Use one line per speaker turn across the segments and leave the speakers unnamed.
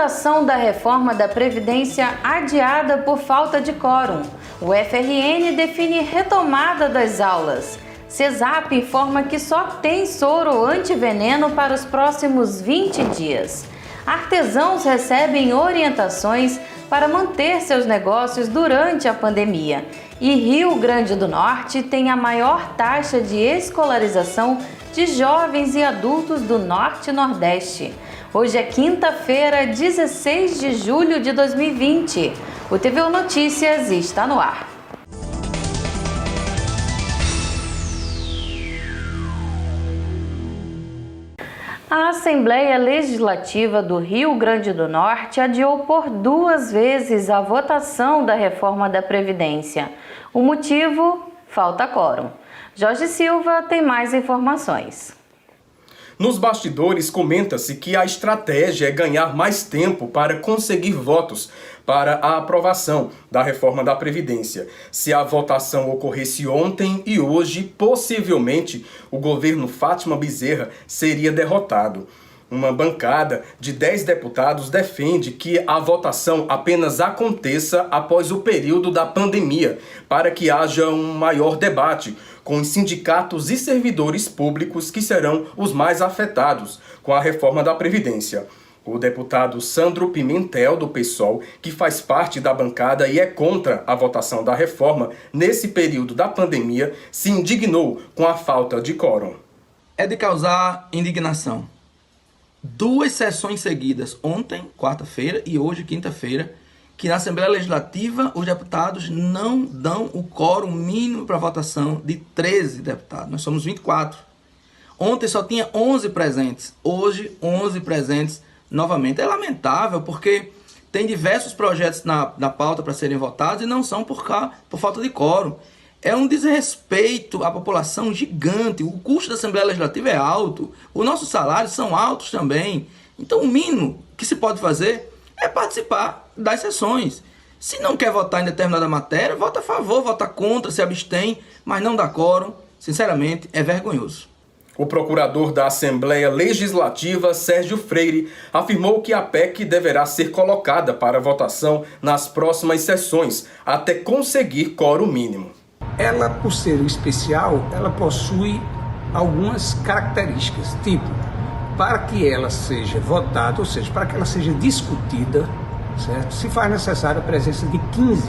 votação da reforma da Previdência adiada por falta de quórum. O FRN define retomada das aulas. CESAP informa que só tem soro antiveneno para os próximos 20 dias. Artesãos recebem orientações para manter seus negócios durante a pandemia. E Rio Grande do Norte tem a maior taxa de escolarização de jovens e adultos do Norte e Nordeste. Hoje é quinta-feira, 16 de julho de 2020. O TVU Notícias está no ar. A Assembleia Legislativa do Rio Grande do Norte adiou por 2 vezes a votação da reforma da Previdência. O motivo? Falta quórum. Jorge Silva tem mais informações.
Nos bastidores, comenta-se que a estratégia é ganhar mais tempo para conseguir votos para a aprovação da reforma da Previdência. Se a votação ocorresse ontem e hoje, possivelmente o governo Fátima Bezerra seria derrotado. Uma bancada de 10 deputados defende que a votação apenas aconteça após o período da pandemia, para que haja um maior debate com os sindicatos e servidores públicos que serão os mais afetados com a reforma da Previdência. O deputado Sandro Pimentel, do PSOL, que faz parte da bancada e é contra a votação da reforma nesse período da pandemia, se indignou com a falta de quórum.
É de causar indignação. 2 sessões seguidas, ontem, quarta-feira, e hoje, quinta-feira, que na Assembleia Legislativa os deputados não dão o quórum mínimo para votação de 13 deputados. Nós somos 24. Ontem só tinha 11 presentes, hoje 11 presentes novamente. É lamentável porque tem diversos projetos na pauta para serem votados e não são por falta de quórum. É um desrespeito à população gigante. O custo da Assembleia Legislativa é alto. Os nossos salários são altos também. Então o mínimo que se pode fazer é participar das sessões. Se não quer votar em determinada matéria, vota a favor, vota contra, se abstém, mas não dá quórum. Sinceramente, é vergonhoso.
O procurador da Assembleia Legislativa, Sérgio Freire, afirmou que a PEC deverá ser colocada para votação nas próximas sessões, até conseguir quórum mínimo.
Ela, por ser especial, ela possui algumas características, tipo, para que ela seja votada, ou seja, para que ela seja discutida, certo? Se faz necessária a presença de 15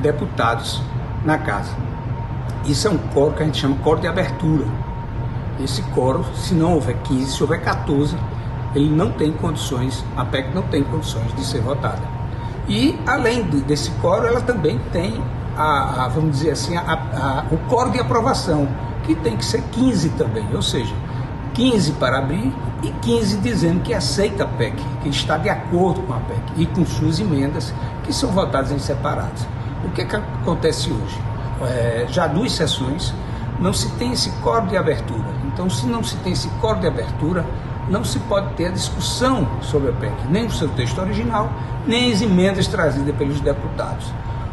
deputados na casa. Isso é um quórum que a gente chama quórum de abertura. Esse quórum, se não houver 15, se houver 14, ele não tem condições, a PEC não tem condições de ser votada. E, além desse quórum, ela também tem vamos dizer assim, o quórum de aprovação, que tem que ser 15 também, ou seja, 15 para abrir e 15 dizendo que aceita a PEC, que está de acordo com a PEC e com suas emendas, que são votadas em separados. O que acontece hoje? Já 2 sessões, não se tem esse quórum de abertura. Então, se não se tem esse quórum de abertura, não se pode ter a discussão sobre a PEC, nem o seu texto original, nem as emendas trazidas pelos deputados.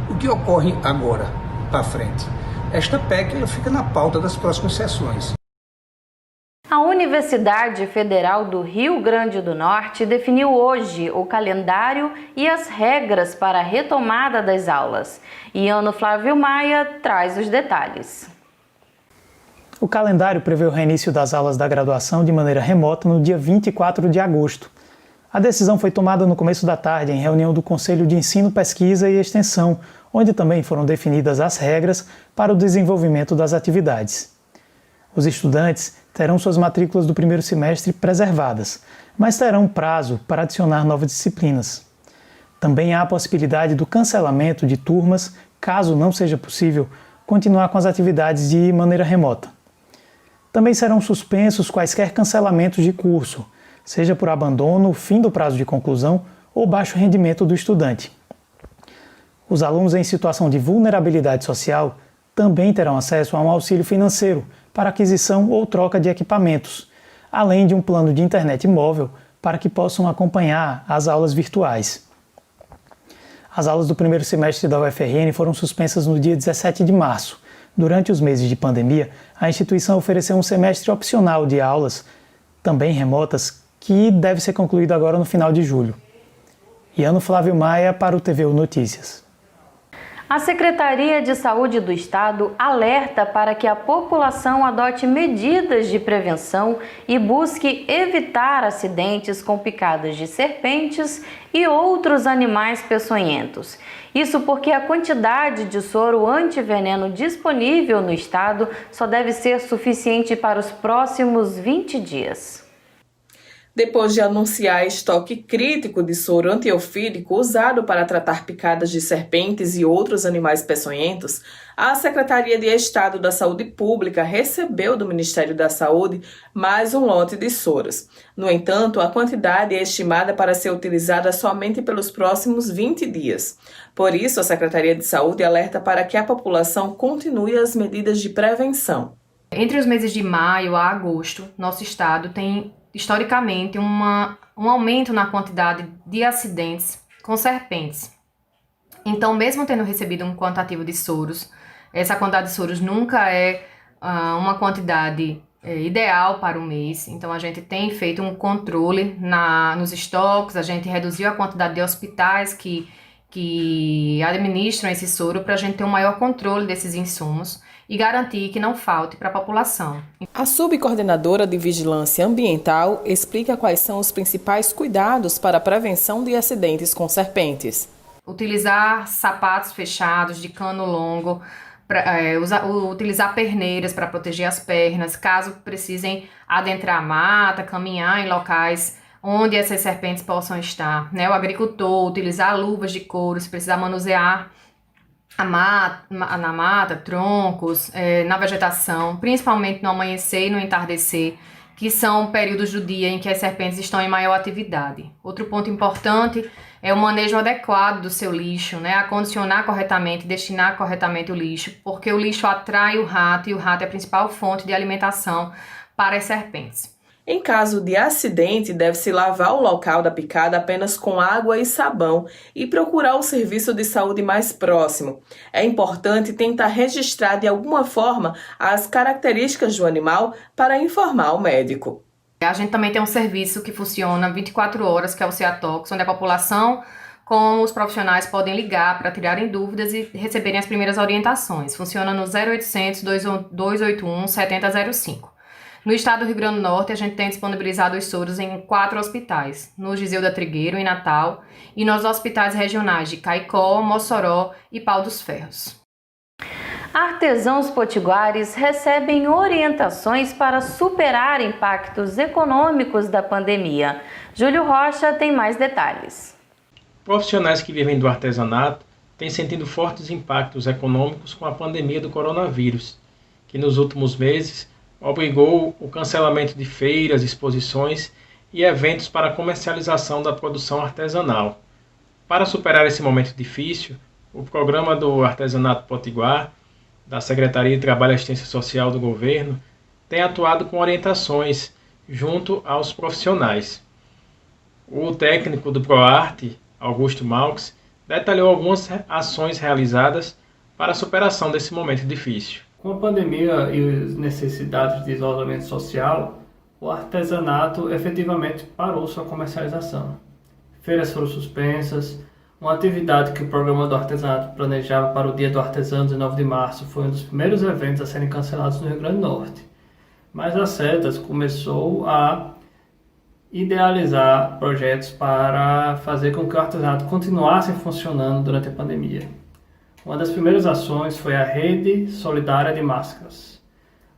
O que ocorre agora, para frente? Esta PEC ela fica na pauta das próximas sessões.
A Universidade Federal do Rio Grande do Norte definiu hoje o calendário e as regras para a retomada das aulas. E Ano Flávio Maia traz os detalhes.
O calendário prevê o reinício das aulas da graduação de maneira remota no dia 24 de agosto. A decisão foi tomada no começo da tarde em reunião do Conselho de Ensino, Pesquisa e Extensão, onde também foram definidas as regras para o desenvolvimento das atividades. Os estudantes terão suas matrículas do primeiro semestre preservadas, mas terão prazo para adicionar novas disciplinas. Também há a possibilidade do cancelamento de turmas, caso não seja possível continuar com as atividades de maneira remota. Também serão suspensos quaisquer cancelamentos de curso, seja por abandono, fim do prazo de conclusão ou baixo rendimento do estudante. Os alunos em situação de vulnerabilidade social também terão acesso a um auxílio financeiro para aquisição ou troca de equipamentos, além de um plano de internet móvel para que possam acompanhar as aulas virtuais. As aulas do primeiro semestre da UFRN foram suspensas no dia 17 de março. Durante os meses de pandemia, a instituição ofereceu um semestre opcional de aulas, também remotas, que deve ser concluído agora no final de julho. Iano Flávio Maia para o TVU Notícias.
A Secretaria de Saúde do Estado alerta para que a população adote medidas de prevenção e busque evitar acidentes com picadas de serpentes e outros animais peçonhentos. Isso porque a quantidade de soro antiveneno disponível no estado só deve ser suficiente para os próximos 20 dias.
Depois de anunciar estoque crítico de soro antiofídico usado para tratar picadas de serpentes e outros animais peçonhentos, a Secretaria de Estado da Saúde Pública recebeu do Ministério da Saúde mais um lote de soros. No entanto, a quantidade é estimada para ser utilizada somente pelos próximos 20 dias. Por isso, a Secretaria de Saúde alerta para que a população continue as medidas de prevenção.
Entre os meses de maio a agosto, nosso estado tem historicamente um aumento na quantidade de acidentes com serpentes. Então, mesmo tendo recebido um quantitativo de soros, essa quantidade de soros nunca é uma quantidade ideal para o mês. Então, a gente tem feito um controle nos estoques, a gente reduziu a quantidade de hospitais que administram esse soro para a gente ter um maior controle desses insumos e garantir que não falte para a população.
A subcoordenadora de Vigilância Ambiental explica quais são os principais cuidados para a prevenção de acidentes com serpentes.
Utilizar sapatos fechados de cano longo, utilizar perneiras para proteger as pernas, caso precisem adentrar a mata, caminhar em locais onde essas serpentes possam estar. O agricultor utilizar luvas de couro, se precisar manusear na mata, troncos, na vegetação, principalmente no amanhecer e no entardecer, que são períodos do dia em que as serpentes estão em maior atividade. Outro ponto importante é o manejo adequado do seu lixo, acondicionar corretamente, destinar corretamente o lixo, porque o lixo atrai o rato e o rato é a principal fonte de alimentação para as serpentes.
Em caso de acidente, deve-se lavar o local da picada apenas com água e sabão e procurar o serviço de saúde mais próximo. É importante tentar registrar de alguma forma as características do animal para informar o médico.
A gente também tem um serviço que funciona 24 horas, que é o CEATOX, onde a população com os profissionais podem ligar para tirarem dúvidas e receberem as primeiras orientações. Funciona no 0800 281 7005. No estado do Rio Grande do Norte, a gente tem disponibilizado os soros em 4 hospitais, no Giseu da Trigueiro, em Natal, e nos hospitais regionais de Caicó, Mossoró e Pau dos Ferros.
Artesãos potiguares recebem orientações para superar impactos econômicos da pandemia. Júlio Rocha tem mais detalhes.
Profissionais que vivem do artesanato têm sentido fortes impactos econômicos com a pandemia do coronavírus, que nos últimos meses obrigou o cancelamento de feiras, exposições e eventos para a comercialização da produção artesanal. Para superar esse momento difícil, o programa do Artesanato Potiguar, da Secretaria de Trabalho e Assistência Social do Governo, tem atuado com orientações junto aos profissionais. O técnico do ProArte, Augusto Malques, detalhou algumas ações realizadas para a superação desse momento difícil.
Com a pandemia e as necessidades de isolamento social, o artesanato efetivamente parou sua comercialização. Feiras foram suspensas, uma atividade que o programa do artesanato planejava para o Dia do Artesão, 19 de março, foi um dos primeiros eventos a serem cancelados no Rio Grande do Norte. Mas a SETAS começou a idealizar projetos para fazer com que o artesanato continuasse funcionando durante a pandemia. Uma das primeiras ações foi a Rede Solidária de Máscaras.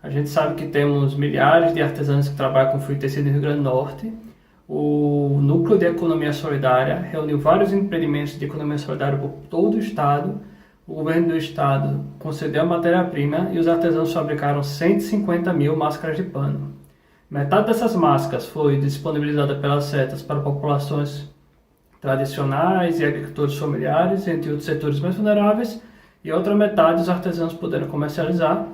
A gente sabe que temos milhares de artesãos que trabalham com fio e tecido no Rio Grande do Norte. O Núcleo de Economia Solidária reuniu vários empreendimentos de economia solidária por todo o estado. O governo do estado concedeu a matéria-prima e os artesãos fabricaram 150 mil máscaras de pano. Metade dessas máscaras foi disponibilizada pelas SETAS para populações tradicionais e agricultores familiares, entre outros setores mais vulneráveis, e a outra metade os artesãos puderam comercializar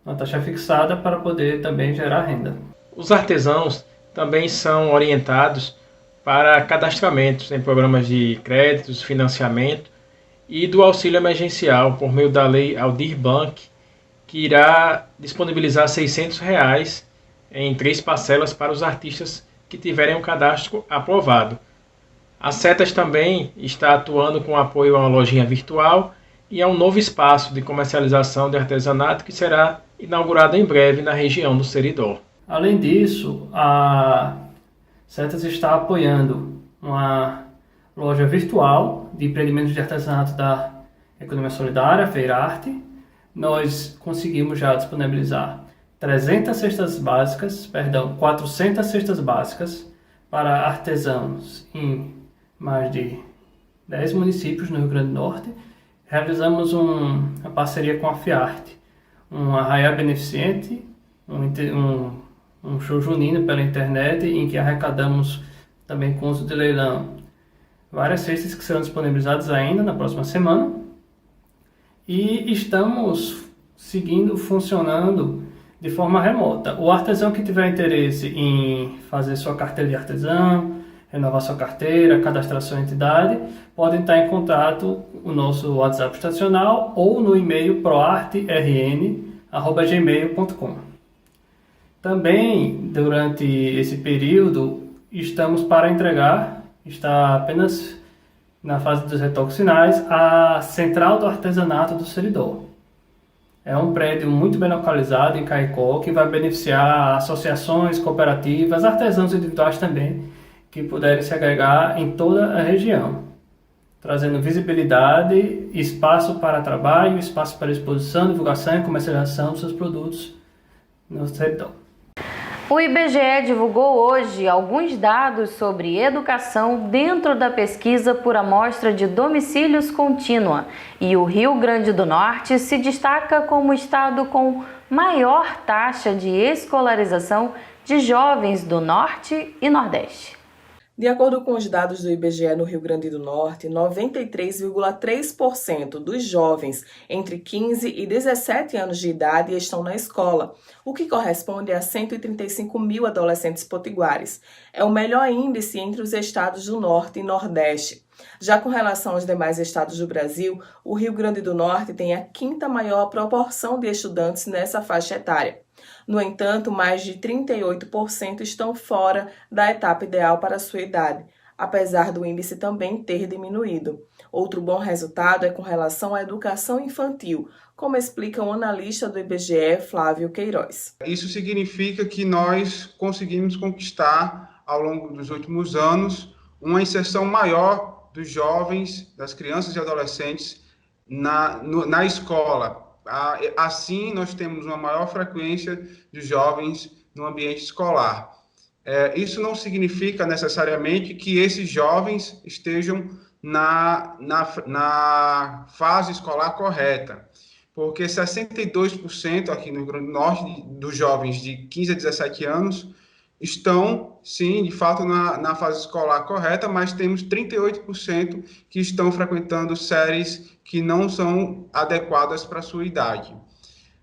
uma taxa fixada para poder também gerar renda.
Os artesãos também são orientados para cadastramentos em programas de créditos, financiamento e do auxílio emergencial por meio da lei Aldir Blanc, que irá disponibilizar R$ 600 em 3 parcelas para os artistas que tiverem um cadastro aprovado. A Setas também está atuando com apoio a uma lojinha virtual e a um novo espaço de comercialização de artesanato que será inaugurado em breve na região do Seridó.
Além disso, a Setas está apoiando uma loja virtual de empreendimentos de artesanato da Economia Solidária, Feira Arte. Nós conseguimos já disponibilizar 400 cestas básicas para artesãos em mais de 10 municípios no Rio Grande do Norte. Realizamos uma parceria com a Fiarte, um arraiá beneficente, um show junino pela internet, em que arrecadamos também com uso de leilão várias cestas que serão disponibilizadas ainda na próxima semana. E estamos funcionando de forma remota. O artesão que tiver interesse em fazer sua carteira de artesão, renovar sua carteira, cadastrar sua entidade, pode estar em contato com o nosso WhatsApp estacional ou no e-mail proartern@gmail.com. Também, durante esse período, estamos para entregar, está apenas na fase dos retoques finais, a Central do Artesanato do Seridó. É um prédio muito bem localizado em Caicó, que vai beneficiar associações, cooperativas, artesãos individuais também, que puderem se agregar em toda a região, trazendo visibilidade, espaço para trabalho, espaço para exposição, divulgação e comercialização dos seus produtos no setor.
O IBGE divulgou hoje alguns dados sobre educação dentro da pesquisa por amostra de domicílios contínua, e o Rio Grande do Norte se destaca como o estado com maior taxa de escolarização de jovens do Norte e Nordeste.
De acordo com os dados do IBGE no Rio Grande do Norte, 93,3% dos jovens entre 15 e 17 anos de idade estão na escola, o que corresponde a 135 mil adolescentes potiguares. É o melhor índice entre os estados do Norte e Nordeste. Já com relação aos demais estados do Brasil, o Rio Grande do Norte tem a quinta maior proporção de estudantes nessa faixa etária. No entanto, mais de 38% estão fora da etapa ideal para a sua idade, apesar do índice também ter diminuído. Outro bom resultado é com relação à educação infantil, como explica o analista do IBGE, Flávio Queiroz.
Isso significa que nós conseguimos conquistar, ao longo dos últimos anos, uma inserção maior dos jovens, das crianças e adolescentes na escola. Assim, nós temos uma maior frequência de jovens no ambiente escolar. Isso não significa necessariamente que esses jovens estejam na fase escolar correta, porque 62% aqui no Rio Grande do Norte dos jovens de 15 a 17 anos estão, sim, de fato, na fase escolar correta, mas temos 38% que estão frequentando séries que não são adequadas para a sua idade.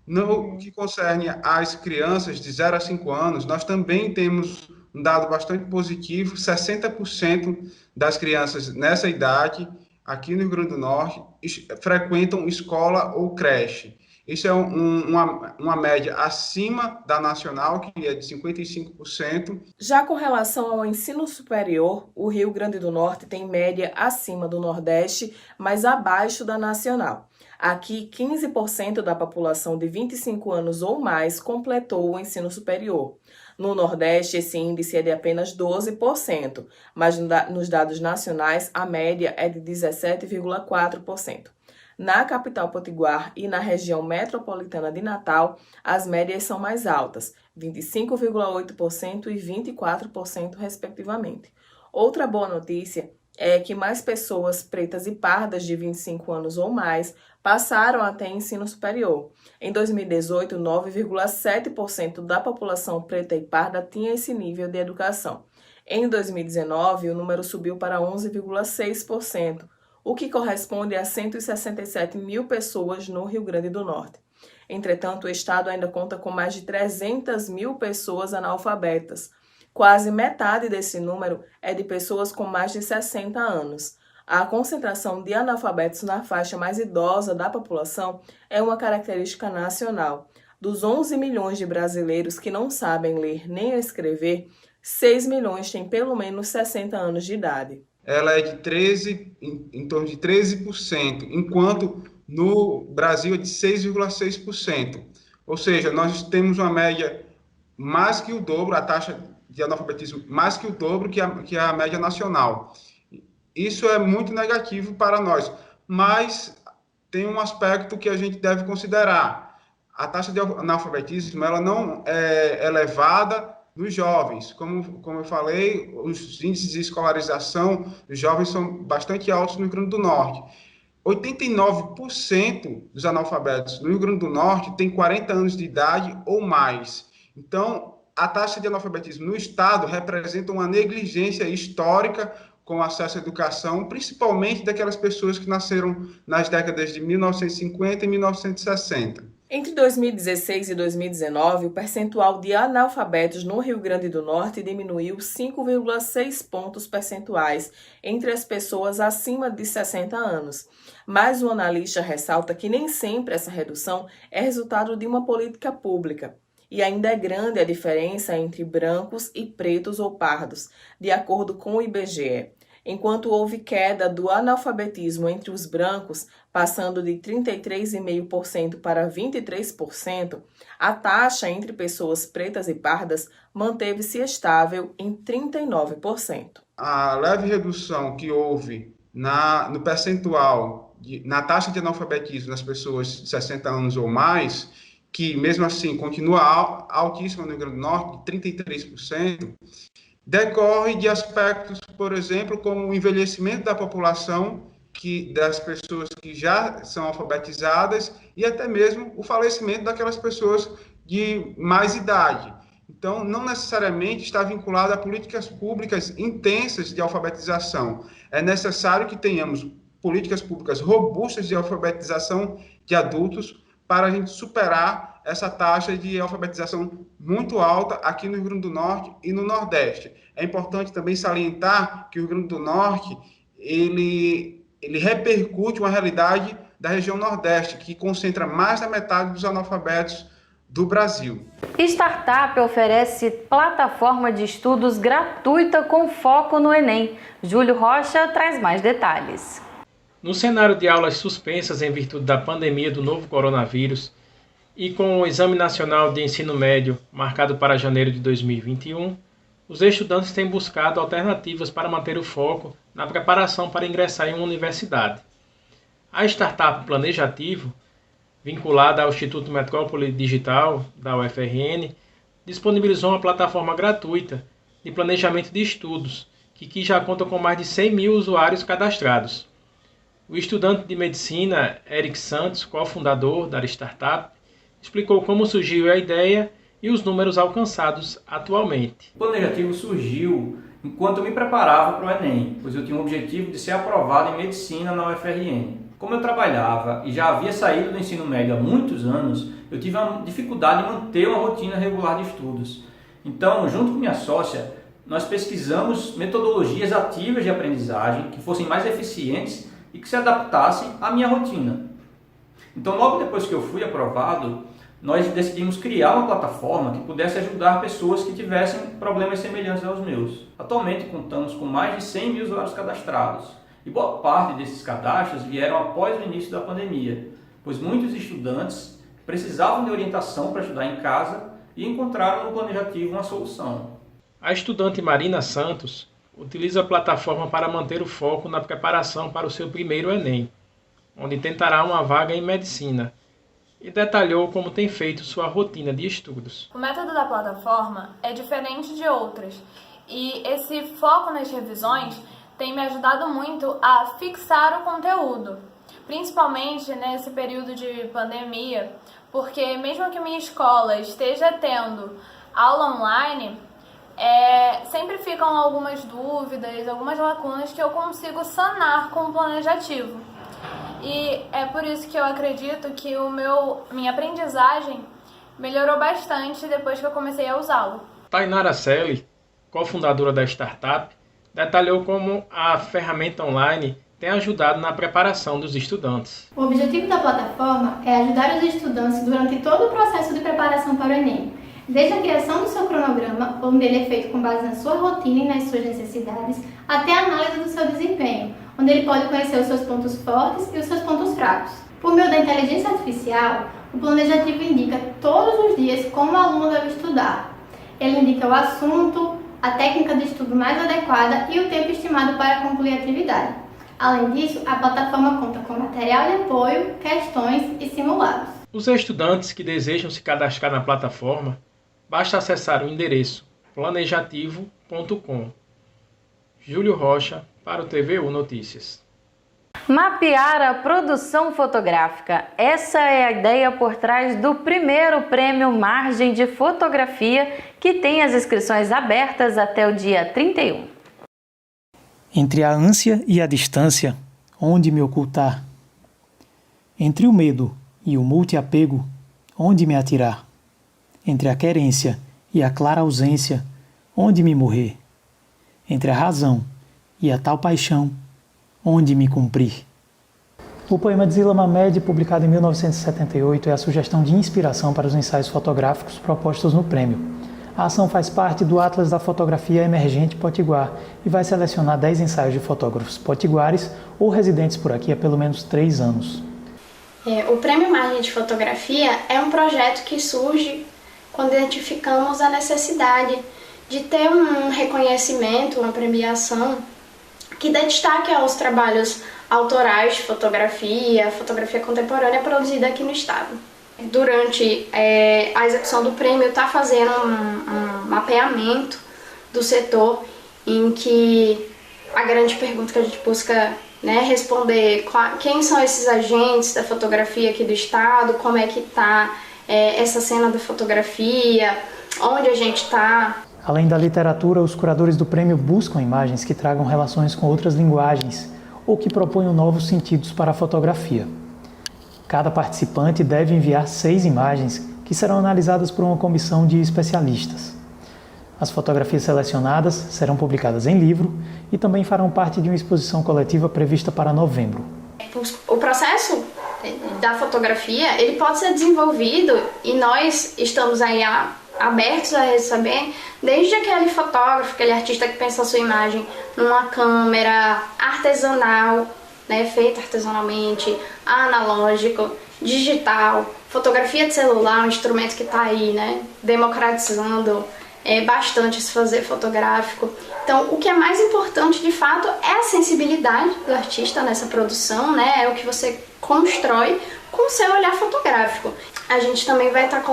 No que concerne às crianças de 0 a 5 anos, nós também temos um dado bastante positivo: 60% das crianças nessa idade, aqui no Rio Grande do Norte, frequentam escola ou creche. Isso é uma média acima da nacional, que é de 55%.
Já com relação ao ensino superior, o Rio Grande do Norte tem média acima do Nordeste, mas abaixo da nacional. Aqui, 15% da população de 25 anos ou mais completou o ensino superior. No Nordeste, esse índice é de apenas 12%, mas nos dados nacionais, a média é de 17,4%. Na capital potiguar e na região metropolitana de Natal, as médias são mais altas, 25,8% e 24%, respectivamente. Outra boa notícia é que mais pessoas pretas e pardas de 25 anos ou mais passaram a ter ensino superior. Em 2018, 9,7% da população preta e parda tinha esse nível de educação. Em 2019, o número subiu para 11,6%. O que corresponde a 167 mil pessoas no Rio Grande do Norte. Entretanto, o estado ainda conta com mais de 300 mil pessoas analfabetas. Quase metade desse número é de pessoas com mais de 60 anos. A concentração de analfabetos na faixa mais idosa da população é uma característica nacional. Dos 11 milhões de brasileiros que não sabem ler nem escrever, 6 milhões têm pelo menos 60 anos de idade.
ela é de 13, em torno de 13%, enquanto no Brasil é de 6,6%. Ou seja, nós temos uma média mais que o dobro, a taxa de analfabetismo mais que o dobro que a média nacional. Isso é muito negativo para nós, mas tem um aspecto que a gente deve considerar. A taxa de analfabetismo ela não é elevada nos jovens. Como eu falei, os índices de escolarização dos jovens são bastante altos no Rio Grande do Norte. 89% dos analfabetos no Rio Grande do Norte têm 40 anos de idade ou mais. Então, a taxa de analfabetismo no estado representa uma negligência histórica com acesso à educação, principalmente daquelas pessoas que nasceram nas décadas de 1950 e 1960.
Entre 2016 e 2019, o percentual de analfabetos no Rio Grande do Norte diminuiu 5,6 pontos percentuais entre as pessoas acima de 60 anos. Mas o analista ressalta que nem sempre essa redução é resultado de uma política pública. E ainda é grande a diferença entre brancos e pretos ou pardos, de acordo com o IBGE. Enquanto houve queda do analfabetismo entre os brancos, passando de 33,5% para 23%, a taxa entre pessoas pretas e pardas manteve-se estável em 39%.
A leve redução que houve no percentual, na taxa de analfabetismo das pessoas de 60 anos ou mais, que mesmo assim continua altíssima no Rio Grande do Norte, de 33%, decorre de aspectos, por exemplo, como o envelhecimento da população, das pessoas que já são alfabetizadas, e até mesmo o falecimento daquelas pessoas de mais idade. Então, não necessariamente está vinculado a políticas públicas intensas de alfabetização. É necessário que tenhamos políticas públicas robustas de alfabetização de adultos para a gente superar essa taxa de alfabetização muito alta aqui no Rio Grande do Norte e no Nordeste. É importante também salientar que o Rio Grande do Norte, ele repercute uma realidade da região Nordeste, que concentra mais da metade dos analfabetos do Brasil.
Startup oferece plataforma de estudos gratuita com foco no Enem. Júlio Rocha traz mais detalhes.
No cenário de aulas suspensas em virtude da pandemia do novo coronavírus e com o Exame Nacional de Ensino Médio marcado para janeiro de 2021, os estudantes têm buscado alternativas para manter o foco na preparação para ingressar em uma universidade. A startup Planejativo, vinculada ao Instituto Metrópole Digital da UFRN, disponibilizou uma plataforma gratuita de planejamento de estudos, que já conta com mais de 100 mil usuários cadastrados. O estudante de medicina Eric Santos, cofundador da startup, explicou como surgiu a ideia e os números alcançados atualmente.
O Planejativo surgiu enquanto eu me preparava para o Enem, pois eu tinha o objetivo de ser aprovado em medicina na UFRN. Como eu trabalhava e já havia saído do ensino médio há muitos anos, eu tive uma dificuldade em manter uma rotina regular de estudos. Então, junto com minha sócia, nós pesquisamos metodologias ativas de aprendizagem que fossem mais eficientes e que se adaptassem à minha rotina. Então, logo depois que eu fui aprovado, nós decidimos criar uma plataforma que pudesse ajudar pessoas que tivessem problemas semelhantes aos meus. Atualmente, contamos com mais de 100 mil usuários cadastrados. E boa parte desses cadastros vieram após o início da pandemia, pois muitos estudantes precisavam de orientação para estudar em casa e encontraram no Planejativo uma solução.
A estudante Marina Santos utiliza a plataforma para manter o foco na preparação para o seu primeiro Enem, onde tentará uma vaga em medicina, e detalhou como tem feito sua rotina de estudos.
O método da plataforma é diferente de outras, e esse foco nas revisões tem me ajudado muito a fixar o conteúdo, principalmente nesse período de pandemia, porque mesmo que minha escola esteja tendo aula online, sempre ficam algumas dúvidas, algumas lacunas que eu consigo sanar com o Planejativo. E é por isso que eu acredito que minha aprendizagem melhorou bastante depois que eu comecei a usá-lo.
Tainara Selle, cofundadora da startup, detalhou como a ferramenta online tem ajudado na preparação dos estudantes.
O objetivo da plataforma é ajudar os estudantes durante todo o processo de preparação para o Enem, desde a criação do seu cronograma, onde ele é feito com base na sua rotina e nas suas necessidades, até a análise do seu desempenho, onde ele pode conhecer os seus pontos fortes e os seus pontos fracos. Por meio da inteligência artificial, o planejativo indica todos os dias como o aluno deve estudar. Ele indica o assunto, a técnica de estudo mais adequada e o tempo estimado para concluir a atividade. Além disso, a plataforma conta com material de apoio, questões e simulados.
Os estudantes que desejam se cadastrar na plataforma, basta acessar o endereço planejativo.com. Júlio Rocha, para o TVU Notícias.
Mapear a produção fotográfica. Essa é a ideia por trás do primeiro prêmio Margem de Fotografia, que tem as inscrições abertas até o dia 31.
Entre a ânsia e a distância, onde me ocultar? Entre o medo e o multiapego, onde me atirar? Entre a querência e a clara ausência, onde me morrer? Entre a razão e a tal paixão, onde me cumprir? O poema de Zila Mamed, publicado em 1978, é a sugestão de inspiração para os ensaios fotográficos propostos no prêmio. A ação faz parte do Atlas da Fotografia Emergente Potiguar e vai selecionar 10 ensaios de fotógrafos potiguares ou residentes por aqui há pelo menos 3 anos.
O Prêmio Margem de Fotografia é um projeto que surge quando identificamos a necessidade de ter um reconhecimento, uma premiação que dê destaque aos trabalhos autorais de fotografia contemporânea produzida aqui no estado. Durante a execução do prêmio, está fazendo um mapeamento do setor em que a grande pergunta que a gente busca responder quem são esses agentes da fotografia aqui do estado, como é que está essa cena da fotografia, onde a gente está.
Além da literatura, os curadores do prêmio buscam imagens que tragam relações com outras linguagens ou que proponham novos sentidos para a fotografia. Cada participante deve enviar 6 imagens que serão analisadas por uma comissão de especialistas. As fotografias selecionadas serão publicadas em livro e também farão parte de uma exposição coletiva prevista para novembro.
O processo da fotografia ele pode ser desenvolvido e nós estamos aí abertos a receber desde aquele fotógrafo, aquele artista que pensa a sua imagem numa câmera artesanal, feita artesanalmente, analógico, digital, fotografia de celular, um instrumento que está aí, democratizando bastante esse fazer fotográfico. Então, o que é mais importante, de fato, é a sensibilidade do artista nessa produção, é o que você constrói com o seu olhar fotográfico. A gente também vai estar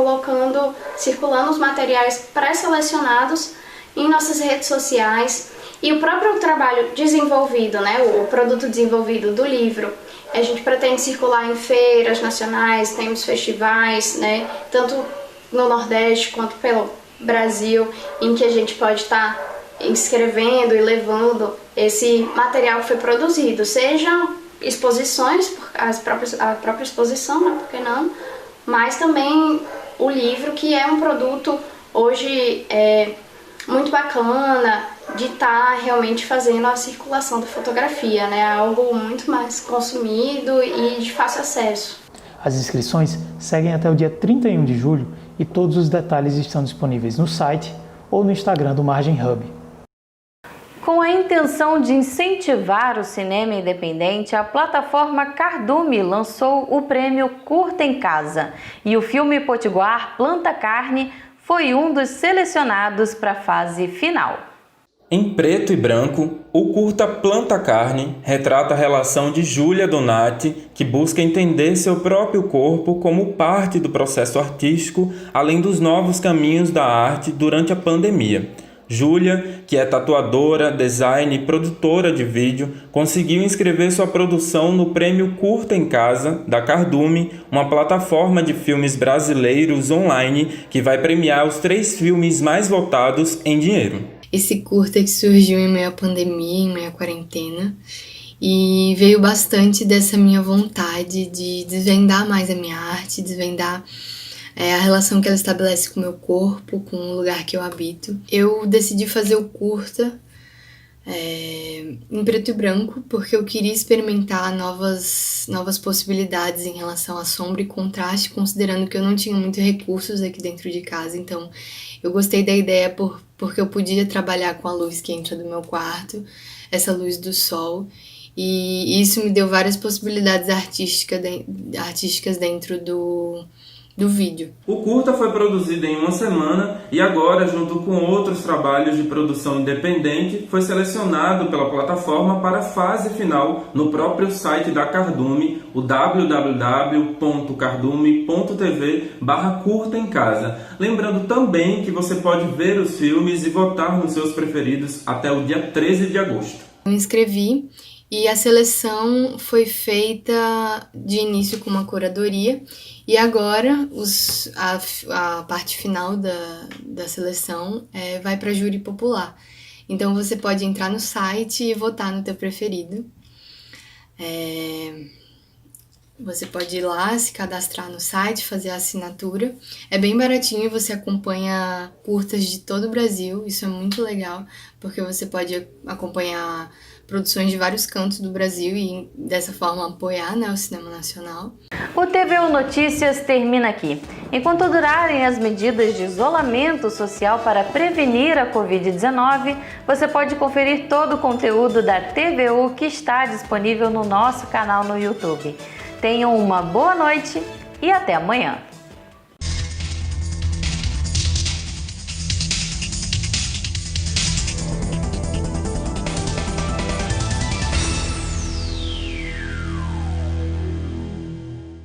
circulando os materiais pré-selecionados em nossas redes sociais e o próprio trabalho desenvolvido, o produto desenvolvido do livro, a gente pretende circular em feiras nacionais, temos festivais, tanto no Nordeste quanto pelo Brasil, em que a gente pode estar inscrevendo e levando esse material que foi produzido, sejam exposições, a própria exposição, por que não? Mas também o livro, que é um produto hoje muito bacana de estar realmente fazendo a circulação da fotografia, algo muito mais consumido e de fácil acesso.
As inscrições seguem até o dia 31 de julho e todos os detalhes estão disponíveis no site ou no Instagram do Margem Hub.
Com a intenção de incentivar o cinema independente, a plataforma Cardume lançou o prêmio Curta em Casa e o filme potiguar Planta Carne foi um dos selecionados para a fase final.
Em preto e branco, o curta Planta Carne retrata a relação de Júlia Donati, que busca entender seu próprio corpo como parte do processo artístico, além dos novos caminhos da arte durante a pandemia. Júlia, que é tatuadora, design e produtora de vídeo, conseguiu inscrever sua produção no Prêmio Curta em Casa, da Cardume, uma plataforma de filmes brasileiros online que vai premiar os 3 filmes mais votados em dinheiro.
Esse curta que surgiu em meio à pandemia, em meio à quarentena, e veio bastante dessa minha vontade de desvendar mais a minha arte, desvendar a relação que ela estabelece com o meu corpo, com o lugar que eu habito. Eu decidi fazer o curta em preto e branco, porque eu queria experimentar novas possibilidades em relação à sombra e contraste, considerando que eu não tinha muitos recursos aqui dentro de casa. Então, eu gostei da ideia porque eu podia trabalhar com a luz que entra do meu quarto, essa luz do sol. E isso me deu várias possibilidades artísticas dentro do vídeo.
O curta foi produzido em uma semana e agora, junto com outros trabalhos de produção independente, foi selecionado pela plataforma para a fase final no próprio site da Cardume, o www.cardume.tv/curta em casa. Lembrando também que você pode ver os filmes e votar nos seus preferidos até o dia 13 de agosto.
Eu me inscrevi e a seleção foi feita de início com uma curadoria e agora a parte final da seleção vai para júri popular. Então você pode entrar no site e votar no teu preferido. Você pode ir lá, se cadastrar no site, fazer a assinatura. É bem baratinho, você acompanha curtas de todo o Brasil, isso é muito legal, porque você pode acompanhar produções de vários cantos do Brasil e dessa forma apoiar, né, o cinema nacional.
O TVU Notícias termina aqui. Enquanto durarem as medidas de isolamento social para prevenir a Covid-19, você pode conferir todo o conteúdo da TVU que está disponível no nosso canal no YouTube. Tenham uma boa noite e até amanhã!